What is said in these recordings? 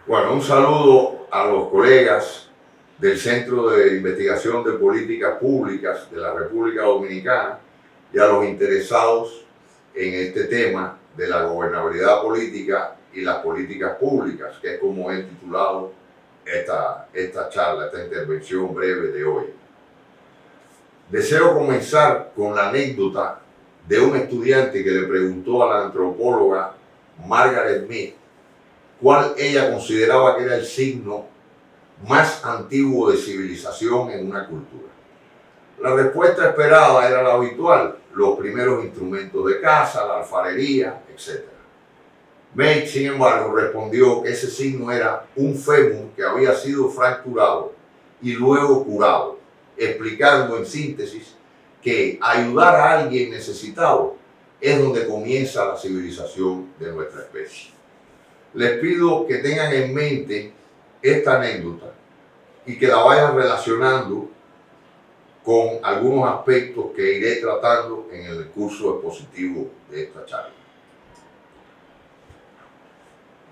Bueno, un saludo a los colegas del Centro de Investigación de Políticas Públicas de la República Dominicana y a los interesados en este tema de la gobernabilidad política y las políticas públicas, que es como he titulado esta charla, esta intervención breve de hoy. Deseo comenzar con la anécdota de un estudiante que le preguntó a la antropóloga Margaret Mead cuál ella consideraba que era el signo más antiguo de civilización en una cultura. La respuesta esperada era la habitual: los primeros instrumentos de caza, la alfarería, etc. Mead, sin embargo, respondió que ese signo era un fémur que había sido fracturado y luego curado, explicando en síntesis que ayudar a alguien necesitado es donde comienza la civilización de nuestra especie. Les pido que tengan en mente esta anécdota y que la vayan relacionando con algunos aspectos que iré tratando en el curso expositivo de esta charla.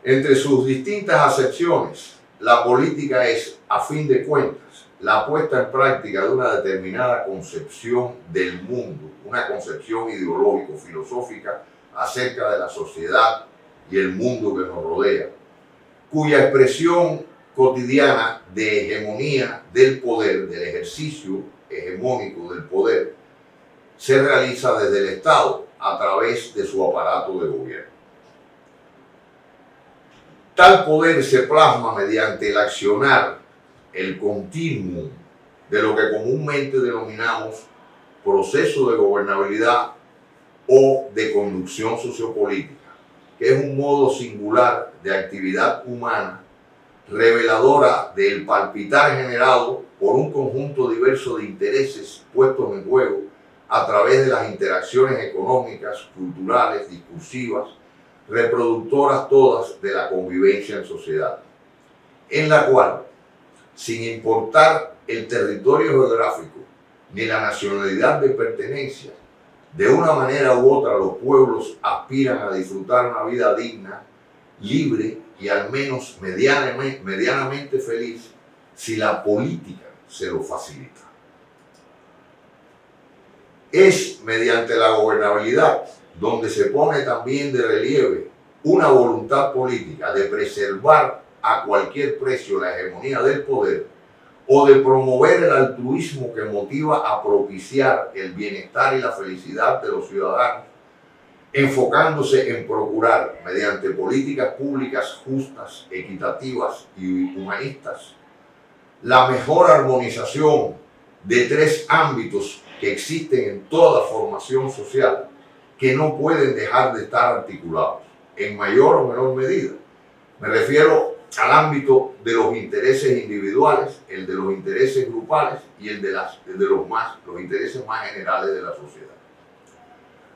Entre sus distintas acepciones, la política es, a fin de cuentas, la puesta en práctica de una determinada concepción del mundo, una concepción ideológico-filosófica acerca de la sociedad y el mundo que nos rodea, cuya expresión cotidiana de hegemonía del poder, del ejercicio hegemónico del poder, se realiza desde el Estado a través de su aparato de gobierno. Tal poder se plasma mediante el accionar, el continuum de lo que comúnmente denominamos proceso de gobernabilidad o de conducción sociopolítica, que es un modo singular de actividad humana reveladora del palpitar generado por un conjunto diverso de intereses puestos en juego a través de las interacciones económicas, culturales, discursivas, reproductoras todas de la convivencia en sociedad, en la cual, sin importar el territorio geográfico ni la nacionalidad de pertenencia, de una manera u otra los pueblos aspiran a disfrutar una vida digna, libre y al menos medianamente feliz si la política se lo facilita. Es mediante la gobernabilidad donde se pone también de relieve una voluntad política de preservar a cualquier precio la hegemonía del poder o de promover el altruismo que motiva a propiciar el bienestar y la felicidad de los ciudadanos, enfocándose en procurar, mediante políticas públicas justas, equitativas y humanistas, la mejor armonización de tres ámbitos que existen en toda formación social, que no pueden dejar de estar articulados, en mayor o menor medida. Me refiero al ámbito de los intereses individuales, el de los intereses grupales y el de los intereses más generales de la sociedad.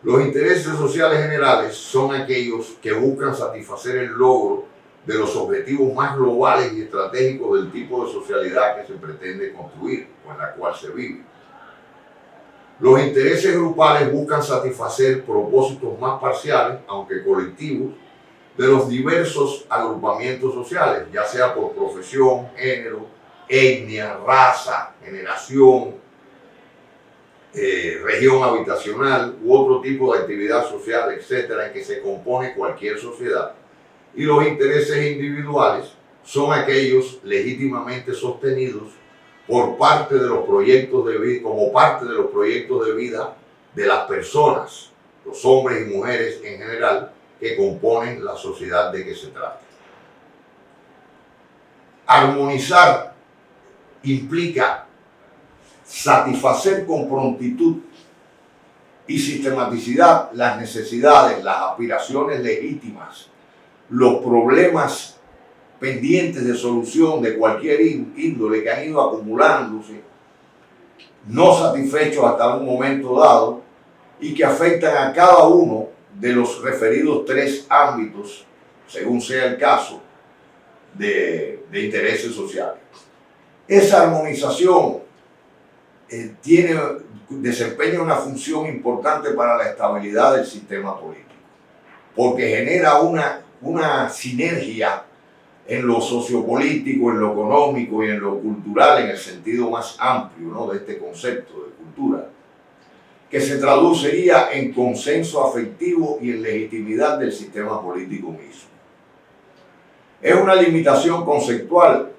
Los intereses sociales generales son aquellos que buscan satisfacer el logro de los objetivos más globales y estratégicos del tipo de socialidad que se pretende construir o en la cual se vive. Los intereses grupales buscan satisfacer propósitos más parciales, aunque colectivos, de los diversos agrupamientos sociales, ya sea por profesión, género, etnia, raza, generación, región habitacional u otro tipo de actividad social, etcétera, en que se compone cualquier sociedad. Y los intereses individuales son aquellos legítimamente sostenidos por parte de los proyectos de vida, como parte de los proyectos de vida de las personas, los hombres y mujeres en general, que componen la sociedad de que se trata. Armonizar implica satisfacer con prontitud y sistematicidad las necesidades, las aspiraciones legítimas, los problemas pendientes de solución de cualquier índole que han ido acumulándose, no satisfechos hasta un momento dado, y que afectan a cada uno de los referidos tres ámbitos, según sea el caso, de intereses sociales. Esa armonización desempeña una función importante para la estabilidad del sistema político, porque genera una sinergia en lo sociopolítico, en lo económico y en lo cultural, en el sentido más amplio, ¿no?, de este concepto de cultura, que se traduciría en consenso afectivo y en legitimidad del sistema político mismo. Es una limitación conceptual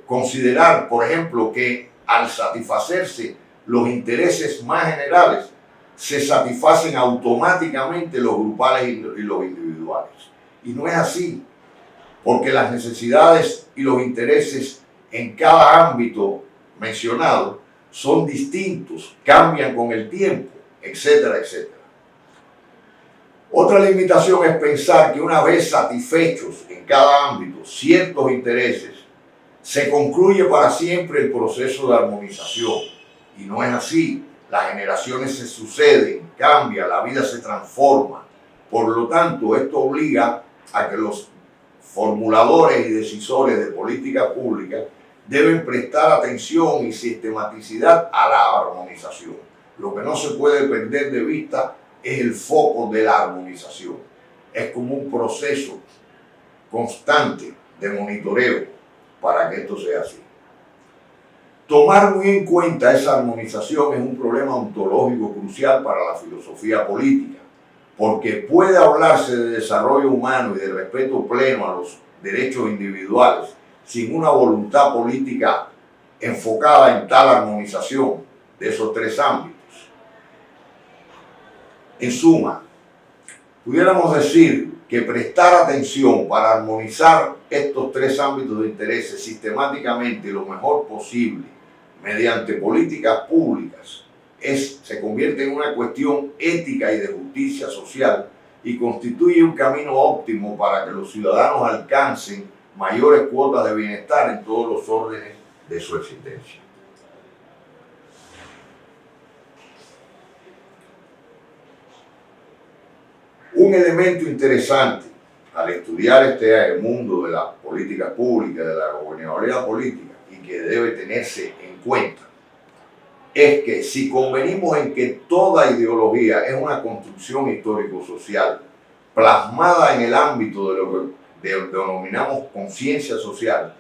considerar, por ejemplo, que al satisfacerse los intereses más generales, se satisfacen automáticamente los grupales y los individuales. Y no es así, porque las necesidades y los intereses en cada ámbito mencionado son distintos, cambian con el tiempo, etcétera, etcétera. Otra limitación es pensar que una vez satisfechos en cada ámbito ciertos intereses, se concluye para siempre el proceso de armonización. Y no es así. Las generaciones se suceden, cambian, la vida se transforma. Por lo tanto, esto obliga a que los formuladores y decisores de política pública deben prestar atención y sistematicidad a la armonización. Lo que no se puede perder de vista es el foco de la armonización. Es como un proceso constante de monitoreo para que esto sea así. Tomar muy en cuenta esa armonización es un problema ontológico crucial para la filosofía política, porque puede hablarse de desarrollo humano y de respeto pleno a los derechos individuales sin una voluntad política enfocada en tal armonización de esos tres ámbitos. En suma, pudiéramos decir que prestar atención para armonizar estos tres ámbitos de intereses sistemáticamente y lo mejor posible mediante políticas públicas se convierte en una cuestión ética y de justicia social y constituye un camino óptimo para que los ciudadanos alcancen mayores cuotas de bienestar en todos los órdenes de su existencia. Un elemento interesante al estudiar este mundo de las políticas públicas, de la gobernabilidad política, y que debe tenerse en cuenta, es que si convenimos en que toda ideología es una construcción histórico-social plasmada en el ámbito de lo que denominamos conciencia social,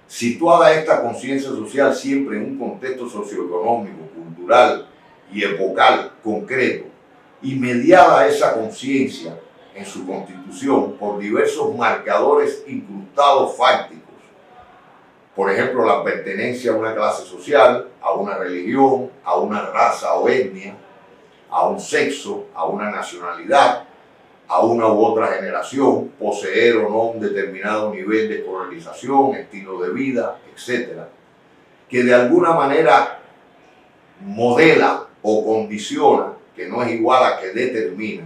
situada esta conciencia social siempre en un contexto socioeconómico, cultural y epocal concreto, y mediada esa conciencia en su constitución por diversos marcadores incrustados fácticos. Por ejemplo, la pertenencia a una clase social, a una religión, a una raza o etnia, a un sexo, a una nacionalidad, a una u otra generación, poseer o no un determinado nivel de escolarización, estilo de vida, etc., que de alguna manera modela o condiciona, que no es igual a que determina,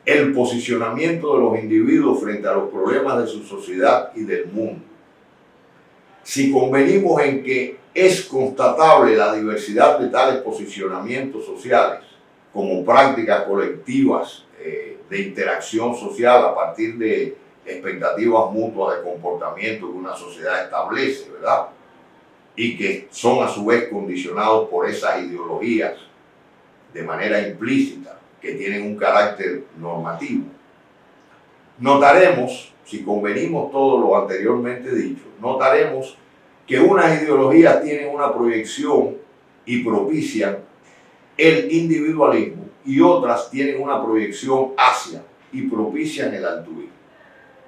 el posicionamiento de los individuos frente a los problemas de su sociedad y del mundo. Si convenimos en que es constatable la diversidad de tales posicionamientos sociales como prácticas colectivas de interacción social a partir de expectativas mutuas de comportamiento que una sociedad establece, ¿verdad?, y que son a su vez condicionados por esas ideologías de manera implícita, que tienen un carácter normativo. Notaremos, si convenimos todo lo anteriormente dicho, notaremos que unas ideologías tienen una proyección y propician el individualismo y otras tienen una proyección hacia y propician el altruismo.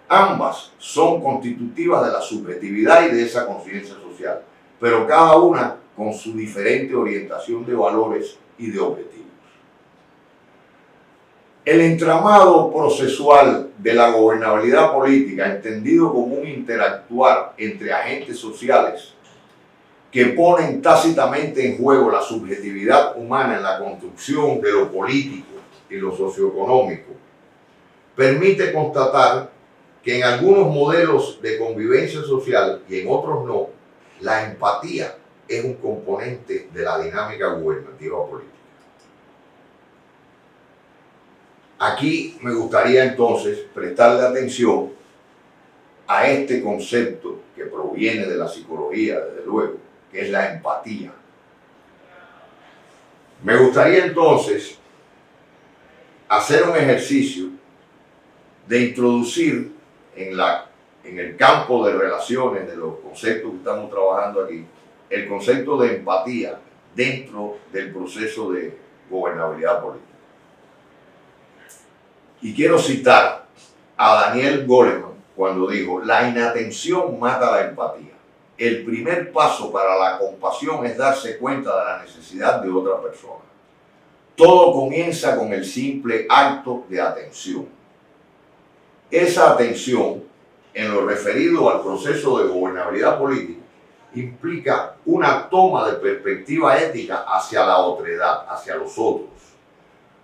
Ambas son constitutivas de la subjetividad y de esa conciencia social, pero cada una con su diferente orientación de valores y de objetivos. El entramado procesual de la gobernabilidad política, entendido como un interactuar entre agentes sociales que ponen tácitamente en juego la subjetividad humana en la construcción de lo político y lo socioeconómico, permite constatar que en algunos modelos de convivencia social y en otros no, la empatía es un componente de la dinámica gubernativa política. Aquí me gustaría entonces prestarle atención a este concepto que proviene de la psicología, desde luego, que es la empatía. Me gustaría entonces hacer un ejercicio de introducir en en el campo de relaciones, de los conceptos que estamos trabajando aquí, el concepto de empatía dentro del proceso de gobernabilidad política. Y quiero citar a Daniel Goleman cuando dijo: la inatención mata la empatía. El primer paso para la compasión es darse cuenta de la necesidad de otra persona. Todo comienza con el simple acto de atención. Esa atención, en lo referido al proceso de gobernabilidad política, implica una toma de perspectiva ética hacia la otredad, hacia los otros,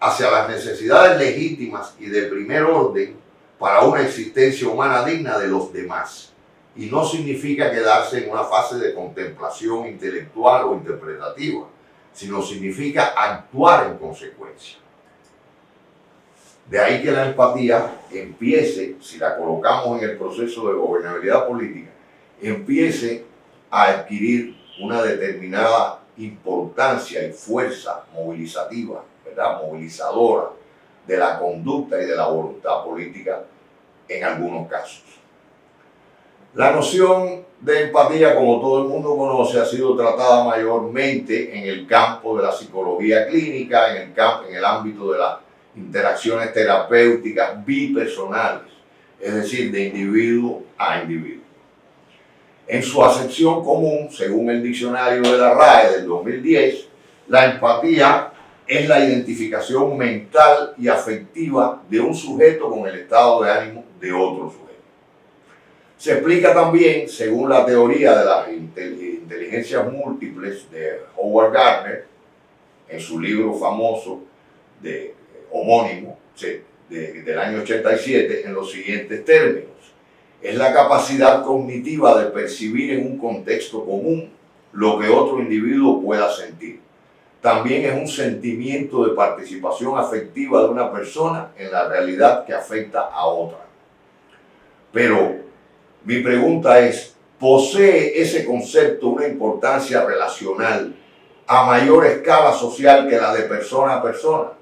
hacia las necesidades legítimas y de primer orden para una existencia humana digna de los demás. Y no significa quedarse en una fase de contemplación intelectual o interpretativa, sino significa actuar en consecuencia. De ahí que la empatía empiece, si la colocamos en el proceso de gobernabilidad política, empiece a adquirir una determinada importancia y fuerza movilizativa, ¿verdad? Movilizadora de la conducta y de la voluntad política en algunos casos. La noción de empatía, como todo el mundo conoce, ha sido tratada mayormente en el campo de la psicología clínica, en el ámbito de las interacciones terapéuticas bipersonales, es decir, de individuo a individuo. En su acepción común, según el diccionario de la RAE del 2010, la empatía es la identificación mental y afectiva de un sujeto con el estado de ánimo de otro sujeto. Se explica también, según la teoría de las inteligencias múltiples de Howard Gardner, en su libro famoso homónimo del año 87, en los siguientes términos: es la capacidad cognitiva de percibir en un contexto común lo que otro individuo pueda sentir. También es un sentimiento de participación afectiva de una persona en la realidad que afecta a otra. Pero mi pregunta es: ¿posee ese concepto una importancia relacional a mayor escala social que la de persona a persona?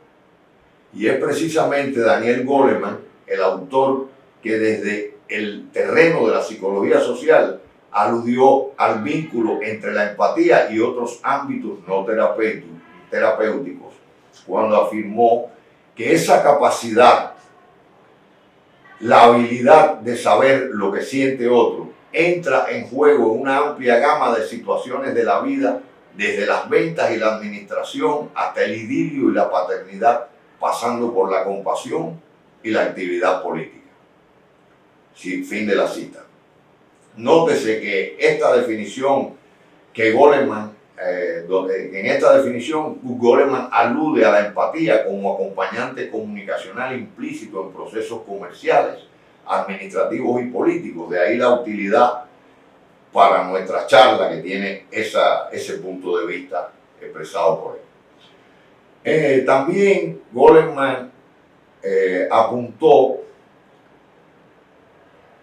Y es precisamente Daniel Goleman, el autor, que desde el terreno de la psicología social aludió al vínculo entre la empatía y otros ámbitos no terapéuticos, cuando afirmó que esa capacidad, la habilidad de saber lo que siente otro, entra en juego en una amplia gama de situaciones de la vida, desde las ventas y la administración hasta el idilio y la paternidad, pasando por la compasión y la actividad política. Sí, fin de la cita. Nótese que esta definición que Goleman, en esta definición Goleman alude a la empatía como acompañante comunicacional implícito en procesos comerciales, administrativos y políticos. De ahí la utilidad para nuestra charla que tiene ese punto de vista expresado por él. También Goleman apuntó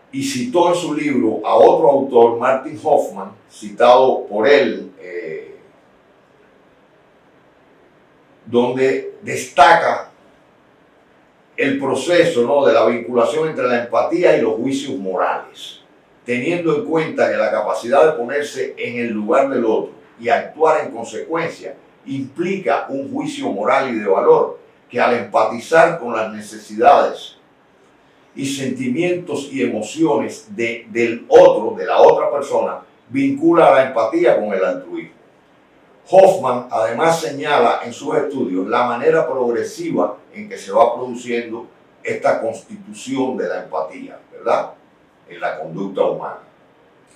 y citó en su libro a otro autor, Martin Hoffman, citado por él, donde destaca el proceso, ¿no?, de la vinculación entre la empatía y los juicios morales, teniendo en cuenta que la capacidad de ponerse en el lugar del otro y actuar en consecuencia implica un juicio moral y de valor que, al empatizar con las necesidades y sentimientos y emociones del otro, de la otra persona, vincula la empatía con el altruismo. Hoffman además señala en sus estudios la manera progresiva en que se va produciendo esta constitución de la empatía, ¿verdad?, en la conducta humana.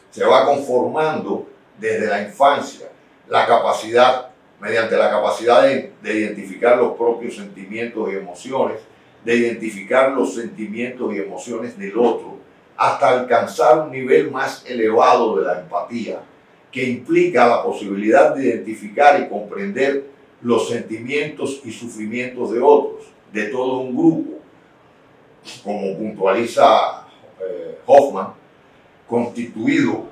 Se va conformando desde la infancia la capacidad, mediante la capacidad de identificar los propios sentimientos y emociones, de identificar los sentimientos y emociones del otro, hasta alcanzar un nivel más elevado de la empatía, que implica la posibilidad de identificar y comprender los sentimientos y sufrimientos de otros, de todo un grupo, como puntualiza Hoffman, constituido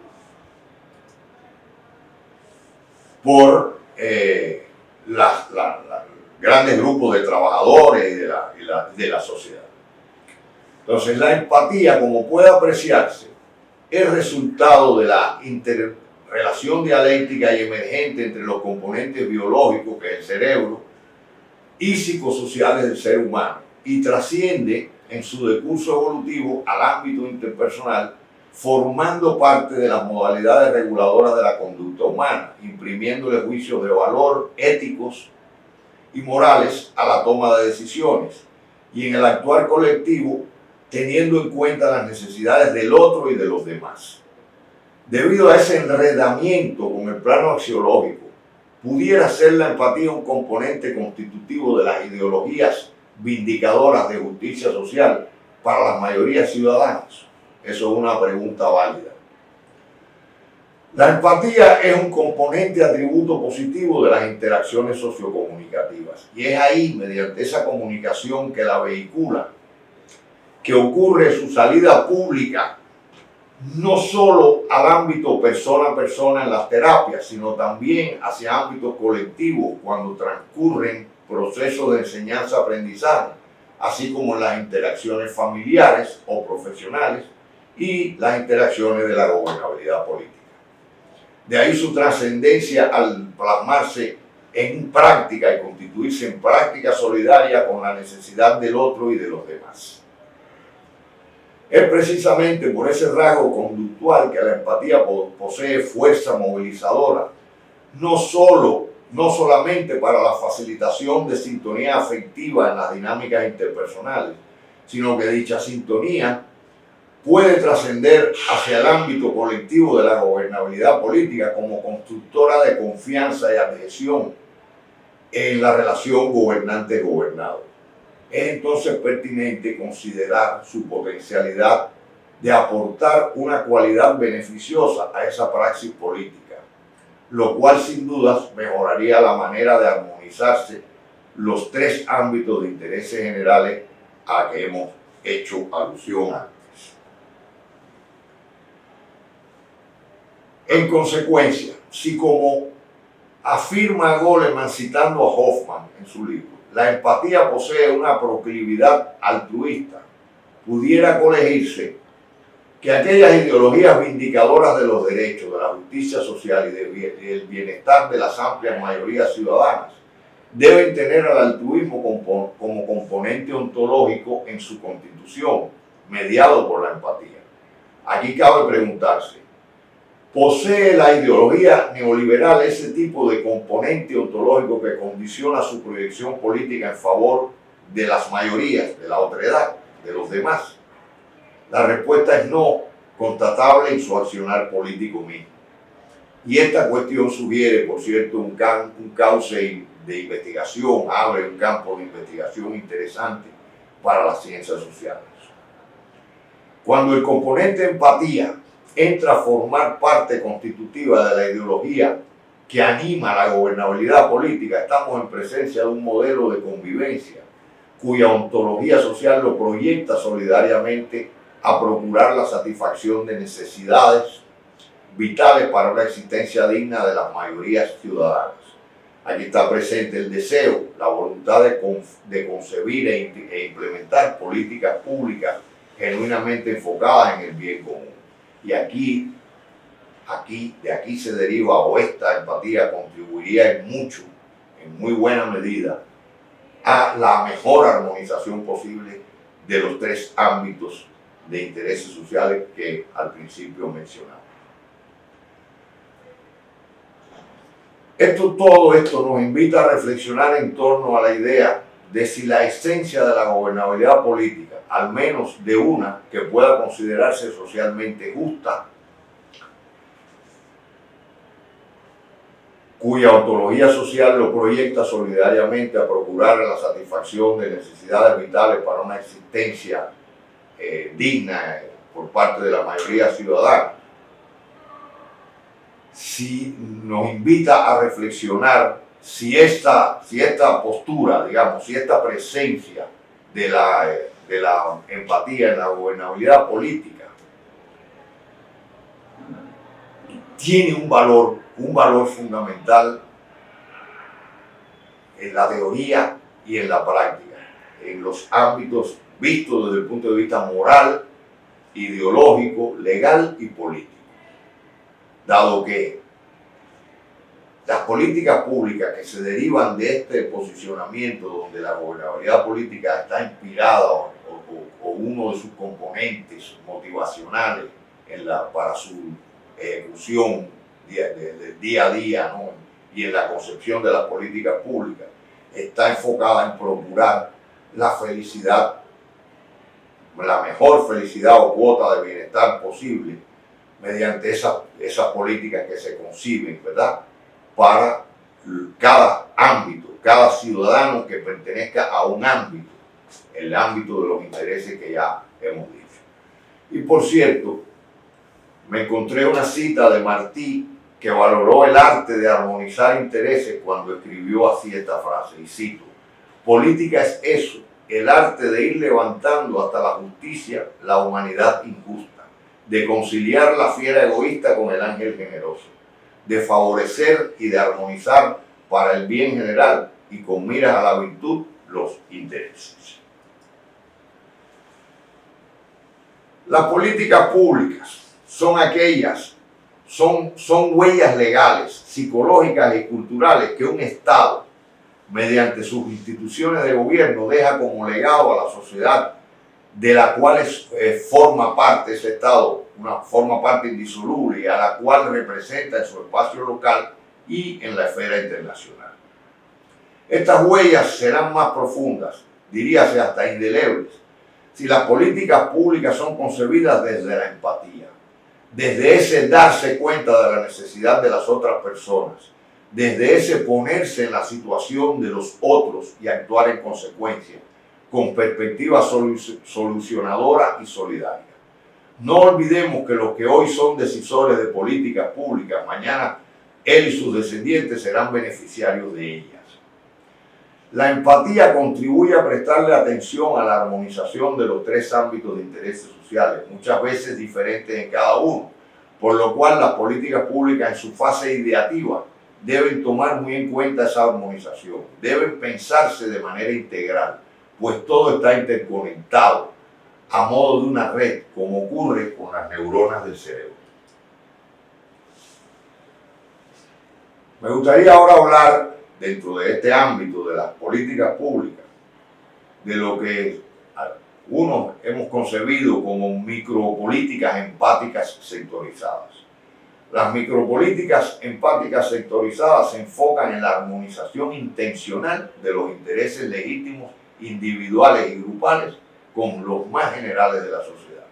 por grandes grupos de trabajadores y de la sociedad. Entonces, la empatía, como puede apreciarse, es resultado de la interrelación dialéctica y emergente entre los componentes biológicos, que es el cerebro, y psicosociales del ser humano, y trasciende en su decurso evolutivo al ámbito interpersonal, formando parte de las modalidades reguladoras de la conducta humana, imprimiéndole juicios de valor éticos y morales a la toma de decisiones, y en el actuar colectivo teniendo en cuenta las necesidades del otro y de los demás. Debido a ese enredamiento con el plano axiológico, pudiera ser la empatía un componente constitutivo de las ideologías vindicadoras de justicia social para las mayorías ciudadanas. Eso es una pregunta válida. La empatía es un componente atributo positivo de las interacciones sociocomunicativas, y es ahí, mediante esa comunicación que la vehicula, que ocurre su salida pública, no solo al ámbito persona a persona en las terapias, sino también hacia ámbitos colectivos cuando transcurren procesos de enseñanza-aprendizaje, así como en las interacciones familiares o profesionales y las interacciones de la gobernabilidad política. De ahí su trascendencia al plasmarse en práctica y constituirse en práctica solidaria con la necesidad del otro y de los demás. Es precisamente por ese rasgo conductual que la empatía posee fuerza movilizadora, no solamente para la facilitación de sintonía afectiva en las dinámicas interpersonales, sino que dicha sintonía puede trascender hacia el ámbito colectivo de la gobernabilidad política como constructora de confianza y adhesión en la relación gobernante-gobernado. Es entonces pertinente considerar su potencialidad de aportar una cualidad beneficiosa a esa praxis política, lo cual sin dudas mejoraría la manera de armonizarse los tres ámbitos de intereses generales a que hemos hecho alusión antes. En consecuencia, si como afirma Goleman citando a Hoffman en su libro, la empatía posee una proclividad altruista, pudiera colegirse que aquellas ideologías vindicadoras de los derechos, de la justicia social y del bienestar de las amplias mayorías ciudadanas deben tener al altruismo como componente ontológico en su constitución, mediado por la empatía. Aquí cabe preguntarse, ¿posee la ideología neoliberal ese tipo de componente ontológico que condiciona su proyección política en favor de las mayorías, de la otredad, de los demás? La respuesta es no, constatable en su accionar político mismo. Y esta cuestión sugiere, por cierto, un cauce de investigación, abre un campo de investigación interesante para las ciencias sociales. Cuando el componente empatía entra a formar parte constitutiva de la ideología que anima la gobernabilidad política, estamos en presencia de un modelo de convivencia cuya ontología social lo proyecta solidariamente a procurar la satisfacción de necesidades vitales para una existencia digna de las mayorías ciudadanas. Aquí está presente el deseo, la voluntad de concebir e implementar políticas públicas genuinamente enfocadas en el bien común. Y de aquí se deriva, o esta empatía contribuiría en muy buena medida, a la mejor armonización posible de los tres ámbitos de intereses sociales que al principio mencionamos. Todo esto nos invita a reflexionar en torno a la idea de si la esencia de la gobernabilidad política, al menos de una que pueda considerarse socialmente justa, cuya ontología social lo proyecta solidariamente a procurar la satisfacción de necesidades vitales para una existencia digna por parte de la mayoría ciudadana, si nos invita a reflexionar si esta postura, digamos, si esta presencia de la empatía en la gobernabilidad política tiene un valor fundamental en la teoría y en la práctica, en los ámbitos vistos desde el punto de vista moral ideológico, legal y político. Dado que las políticas públicas que se derivan de este posicionamiento donde la gobernabilidad política está inspirada o uno de sus componentes motivacionales para su ejecución del día a día, ¿no? Y en la concepción de las políticas públicas, está enfocada en procurar la felicidad, la mejor felicidad o cuota de bienestar posible mediante esas políticas que se conciben, ¿verdad?, para cada ámbito, cada ciudadano que pertenezca a un ámbito, el ámbito de los intereses que ya hemos dicho. Y por cierto, me encontré una cita de Martí que valoró el arte de armonizar intereses cuando escribió así esta frase, y cito: política es eso, el arte de ir levantando hasta la justicia la humanidad injusta, de conciliar la fiera egoísta con el ángel generoso, de favorecer y de armonizar para el bien general y con miras a la virtud los intereses. Las políticas públicas son aquellas, son huellas legales, psicológicas y culturales que un Estado, mediante sus instituciones de gobierno, deja como legado a la sociedad de la cual forma parte ese Estado, forma parte indisoluble y a la cual representa en su espacio local y en la esfera internacional. Estas huellas serán más profundas, diríase hasta indelebles, si las políticas públicas son concebidas desde la empatía, desde ese darse cuenta de la necesidad de las otras personas, desde ese ponerse en la situación de los otros y actuar en consecuencia, con perspectiva solucionadora y solidaria. No olvidemos que los que hoy son decisores de políticas públicas, mañana él y sus descendientes serán beneficiarios de ellas. La empatía contribuye a prestarle atención a la armonización de los tres ámbitos de intereses sociales, muchas veces diferentes en cada uno, por lo cual las políticas públicas en su fase ideativa deben tomar muy en cuenta esa armonización, deben pensarse de manera integral, pues todo está interconectado a modo de una red, como ocurre con las neuronas del cerebro. Me gustaría ahora hablar, dentro de este ámbito de las políticas públicas, de lo que algunos hemos concebido como micropolíticas empáticas sectorizadas. Las micropolíticas empáticas sectorizadas se enfocan en la armonización intencional de los intereses legítimos individuales y grupales con los más generales de la sociedad.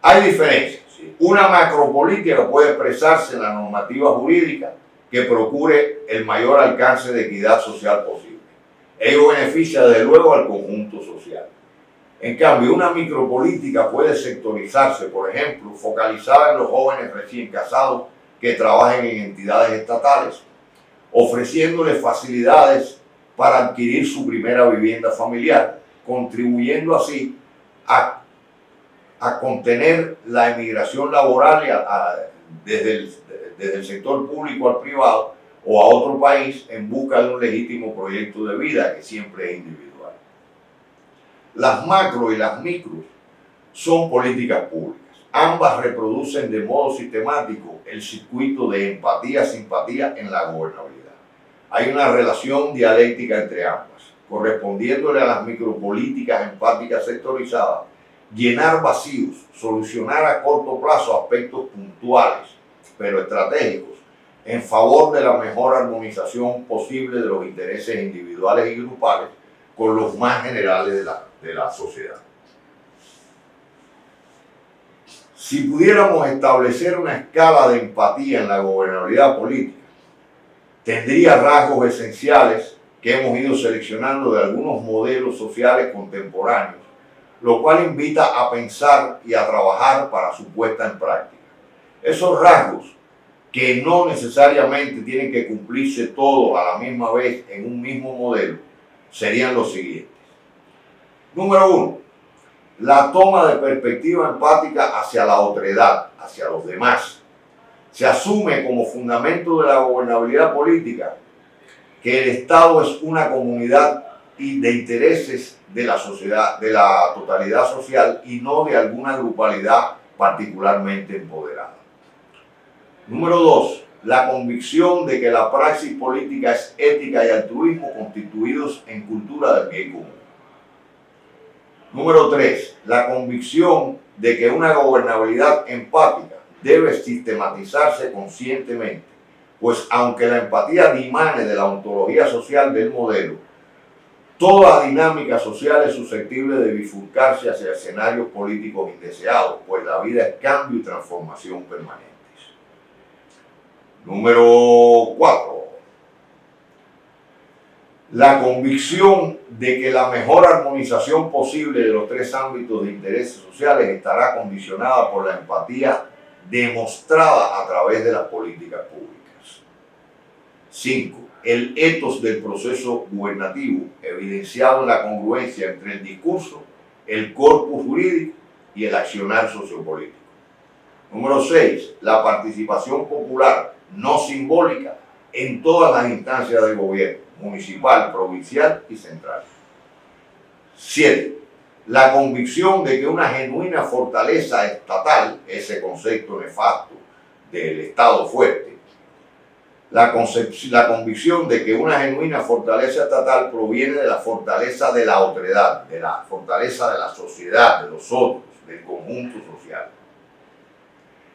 Hay diferencias. ¿Sí? Una macropolítica puede expresarse en la normativa jurídica que procure el mayor alcance de equidad social posible. Ello beneficia desde luego al conjunto social. En cambio, una micropolítica puede sectorizarse, por ejemplo, focalizada en los jóvenes recién casados que trabajen en entidades estatales, ofreciéndoles facilidades para adquirir su primera vivienda familiar, contribuyendo así a contener la emigración laboral desde el sector público al privado o a otro país en busca de un legítimo proyecto de vida que siempre es individual. Las macro y las micro son políticas públicas. Ambas reproducen de modo sistemático el circuito de empatía-simpatía en la gobernabilidad. Hay una relación dialéctica entre ambas, correspondiéndole a las micropolíticas empáticas sectorizadas, llenar vacíos, solucionar a corto plazo aspectos puntuales, pero estratégicos, en favor de la mejor armonización posible de los intereses individuales y grupales con los más generales de la sociedad. Si pudiéramos establecer una escala de empatía en la gobernabilidad política, tendría rasgos esenciales que hemos ido seleccionando de algunos modelos sociales contemporáneos, lo cual invita a pensar y a trabajar para su puesta en práctica. Esos rasgos, que no necesariamente tienen que cumplirse todos a la misma vez en un mismo modelo, serían los siguientes. Número 1, la toma de perspectiva empática hacia la otredad, hacia los demás. Se asume como fundamento de la gobernabilidad política que el Estado es una comunidad y de intereses de la sociedad, de la totalidad social y no de alguna grupalidad particularmente empoderada. Número 2. La convicción de que la praxis política es ética y altruismo constituidos en cultura del bien común. Número 3. La convicción de que una gobernabilidad empática debe sistematizarse conscientemente, pues aunque la empatía dimane de la ontología social del modelo, toda dinámica social es susceptible de bifurcarse hacia escenarios políticos indeseados, pues la vida es cambio y transformación permanentes. Número 4. La convicción de que la mejor armonización posible de los tres ámbitos de intereses sociales estará condicionada por la empatía demostrada a través de las políticas públicas. 5. El ethos del proceso gubernativo, evidenciado en la congruencia entre el discurso, el corpus jurídico y el accionar sociopolítico. Número 6. La participación popular no simbólica en todas las instancias del gobierno, municipal, provincial y central. 7. La convicción de que una genuina fortaleza estatal, ese concepto nefasto del Estado fuerte, la convicción de que una genuina fortaleza estatal proviene de la fortaleza de la otredad, de la fortaleza de la sociedad, de los otros, del conjunto social.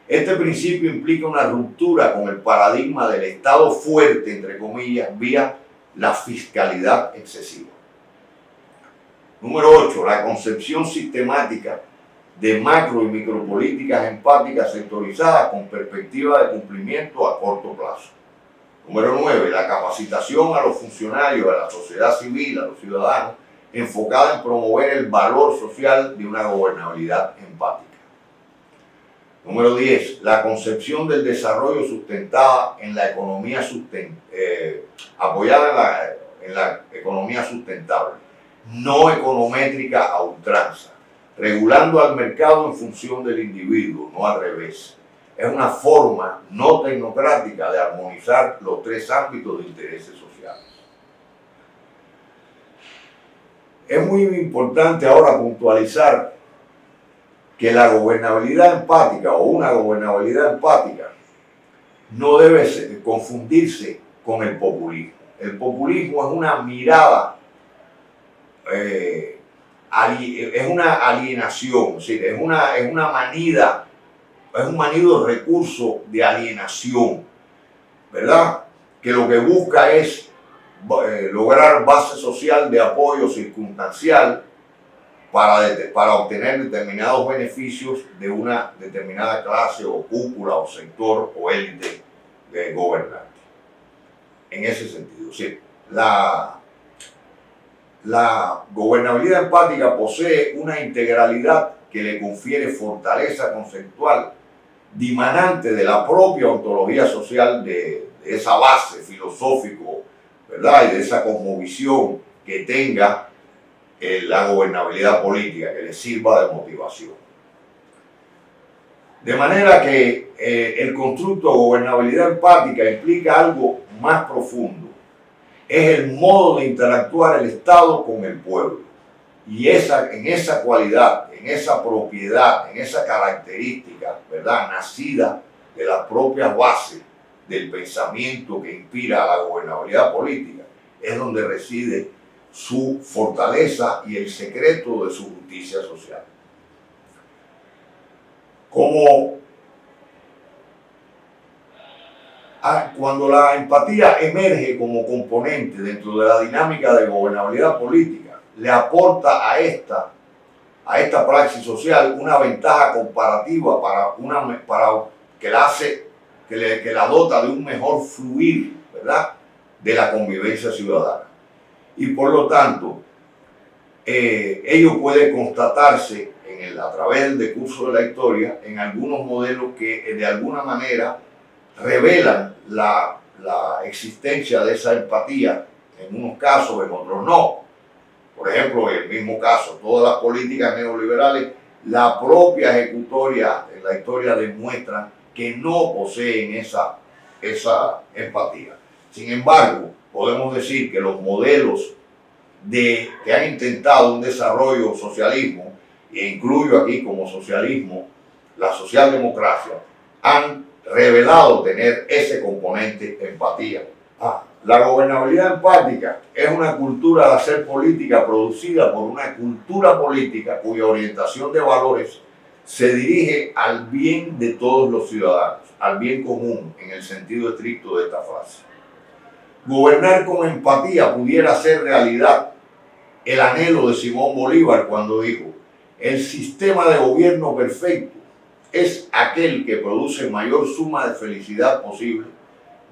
Este principio implica una ruptura con el paradigma del Estado fuerte, entre comillas, vía la fiscalidad excesiva. Número 8. La concepción sistemática de macro y micropolíticas empáticas sectorizadas con perspectiva de cumplimiento a corto plazo. Número 9. La capacitación a los funcionarios, a la sociedad civil, a los ciudadanos, enfocada en promover el valor social de una gobernabilidad empática. Número 10. La concepción del desarrollo sustentada en la economía apoyada en la economía sustentable, no econométrica a ultranza, regulando al mercado en función del individuo, no al revés. Es una forma no tecnocrática de armonizar los tres ámbitos de intereses sociales. Es muy importante ahora puntualizar que la gobernabilidad empática o una gobernabilidad empática no debe confundirse con el populismo. El populismo es una mirada, es una alienación, es decir, es un manido recurso de alienación, ¿verdad? Que lo que busca es lograr base social de apoyo circunstancial para obtener determinados beneficios de una determinada clase o cúpula o sector o élite gobernante. En ese sentido, sí, la gobernabilidad empática posee una integralidad que le confiere fortaleza conceptual dimanante de la propia ontología social de esa base filosófico, ¿verdad? Y de esa cosmovisión que tenga la gobernabilidad política, que le sirva de motivación. De manera que el constructo de gobernabilidad empática implica algo más profundo. Es el modo de interactuar el Estado con el pueblo. Y en esa cualidad, en esa propiedad, en esa característica, ¿verdad?, nacida de las propias bases del pensamiento que inspira a la gobernabilidad política, es donde reside su fortaleza y el secreto de su justicia social. Cuando la empatía emerge como componente dentro de la dinámica de gobernabilidad política, le aporta a esta praxis social una ventaja comparativa que la dota de un mejor fluir, ¿verdad?, de la convivencia ciudadana. Y por lo tanto, ello puede constatarse a través del decurso de la historia en algunos modelos que de alguna manera revelan la existencia de esa empatía, en unos casos, en otros no. Por ejemplo, en el mismo caso, todas las políticas neoliberales, la propia ejecutoria en la historia demuestran que no poseen esa empatía. Sin embargo, podemos decir que los modelos que han intentado un desarrollo socialismo, e incluyo aquí como socialismo la socialdemocracia, han revelado tener ese componente empatía. La gobernabilidad empática es una cultura de hacer política producida por una cultura política cuya orientación de valores se dirige al bien de todos los ciudadanos, al bien común en el sentido estricto de esta frase. Gobernar con empatía pudiera ser realidad el anhelo de Simón Bolívar cuando dijo: el sistema de gobierno perfecto es aquel que produce mayor suma de felicidad posible,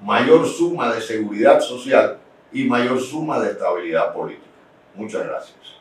mayor suma de seguridad social y mayor suma de estabilidad política. Muchas gracias.